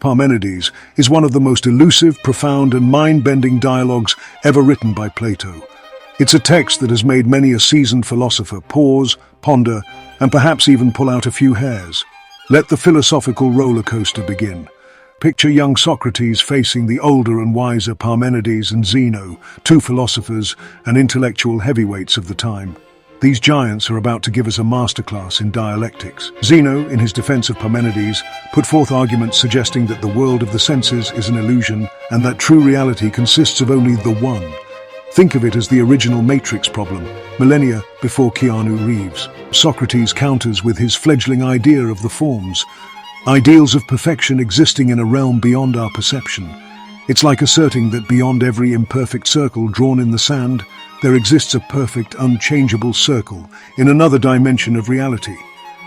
Parmenides is one of the most elusive, profound, and mind-bending dialogues ever written by Plato. It's a text that has made many a seasoned philosopher pause, ponder, and perhaps even pull out a few hairs. Let the philosophical roller coaster begin. Picture young Socrates facing the older and wiser Parmenides and Zeno, two philosophers and intellectual heavyweights of the time. These giants are about to give us a masterclass in dialectics. Zeno, in his defense of Parmenides, put forth arguments suggesting that the world of the senses is an illusion and that true reality consists of only the one. Think of it as the original Matrix problem, millennia before Keanu Reeves. Socrates counters with his fledgling idea of the forms, ideals of perfection existing in a realm beyond our perception. It's like asserting that beyond every imperfect circle drawn in the sand, there exists a perfect, unchangeable circle in another dimension of reality.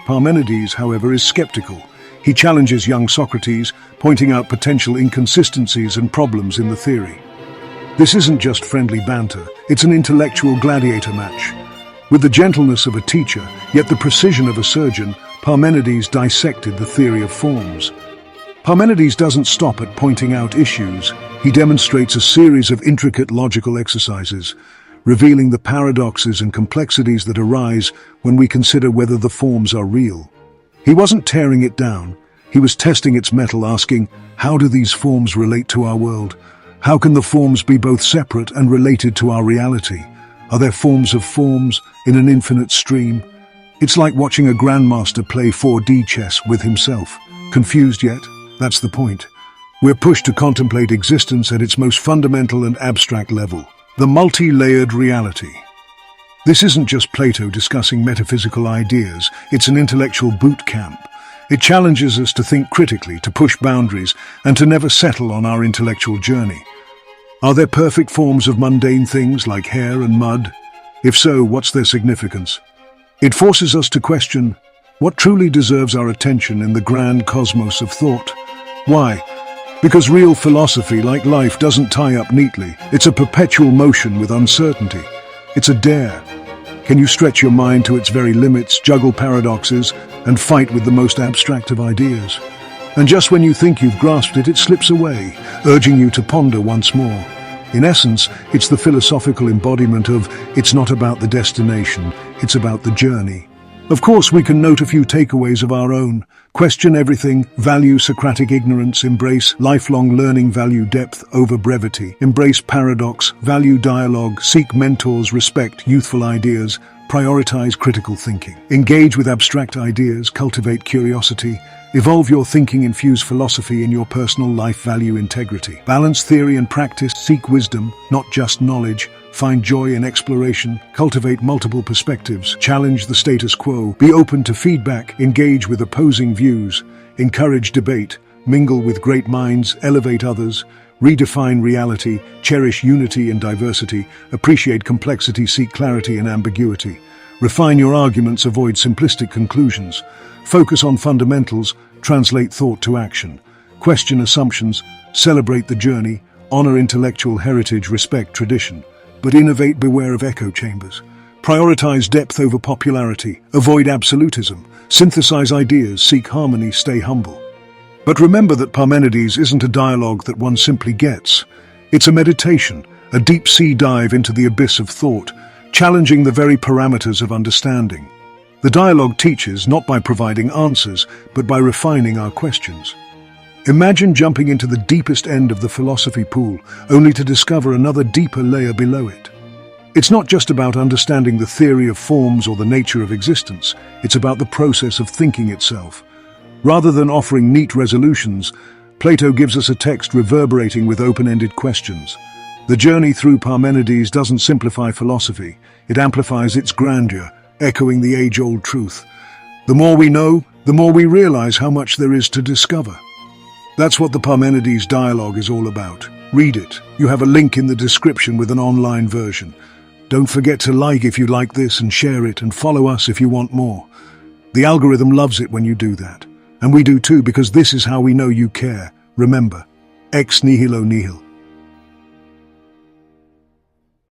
Parmenides, however, is skeptical. He challenges young Socrates, pointing out potential inconsistencies and problems in the theory. This isn't just friendly banter, it's an intellectual gladiator match. With the gentleness of a teacher, yet the precision of a surgeon, Parmenides dissected the theory of forms. Parmenides doesn't stop at pointing out issues. He demonstrates a series of intricate logical exercises, revealing the paradoxes and complexities that arise when we consider whether the forms are real. He wasn't tearing it down, he was testing its mettle, asking, how do these forms relate to our world? How can the forms be both separate and related to our reality? Are there forms of forms in an infinite stream? It's like watching a grandmaster play 4D chess with himself. Confused yet? That's the point. We're pushed to contemplate existence at its most fundamental and abstract level. The multi-layered reality. This isn't just Plato discussing metaphysical ideas, it's an intellectual boot camp. It challenges us to think critically, to push boundaries, and to never settle on our intellectual journey. Are there perfect forms of mundane things like hair and mud? If so, what's their significance? It forces us to question what truly deserves our attention in the grand cosmos of thought. Why? Because real philosophy, like life, doesn't tie up neatly. It's a perpetual motion with uncertainty. It's a dare. Can you stretch your mind to its very limits, juggle paradoxes, and fight with the most abstract of ideas? And just when you think you've grasped it, it slips away, urging you to ponder once more. In essence, it's the philosophical embodiment of, it's not about the destination, it's about the journey. Of course, we can note a few takeaways of our own. Question everything, value Socratic ignorance, embrace lifelong learning, value depth over brevity, embrace paradox, value dialogue, seek mentors, respect youthful ideas, prioritize critical thinking, engage with abstract ideas, cultivate curiosity, evolve your thinking, infuse philosophy in your personal life, value integrity, balance theory and practice, seek wisdom, not just knowledge, find joy in exploration, cultivate multiple perspectives, challenge the status quo, be open to feedback, engage with opposing views, encourage debate, mingle with great minds, elevate others, redefine reality, cherish unity and diversity, appreciate complexity, seek clarity and ambiguity, refine your arguments, avoid simplistic conclusions, focus on fundamentals, translate thought to action, question assumptions, celebrate the journey, honor intellectual heritage, respect tradition. But innovate, beware of echo chambers. Prioritize depth over popularity, avoid absolutism, synthesize ideas, seek harmony, stay humble. But remember that Parmenides isn't a dialogue that one simply gets. It's a meditation, a deep-sea dive into the abyss of thought, challenging the very parameters of understanding. The dialogue teaches not by providing answers, but by refining our questions. Imagine jumping into the deepest end of the philosophy pool, only to discover another deeper layer below it. It's not just about understanding the theory of forms or the nature of existence, it's about the process of thinking itself. Rather than offering neat resolutions, Plato gives us a text reverberating with open-ended questions. The journey through Parmenides doesn't simplify philosophy, it amplifies its grandeur, echoing the age-old truth. The more we know, the more we realize how much there is to discover. That's what the Parmenides dialogue is all about. Read it. You have a link in the description with an online version. Don't forget to like if you like this and share it, and follow us if you want more. The algorithm loves it when you do that. And we do too, because this is how we know you care. Remember, ex nihilo nihil.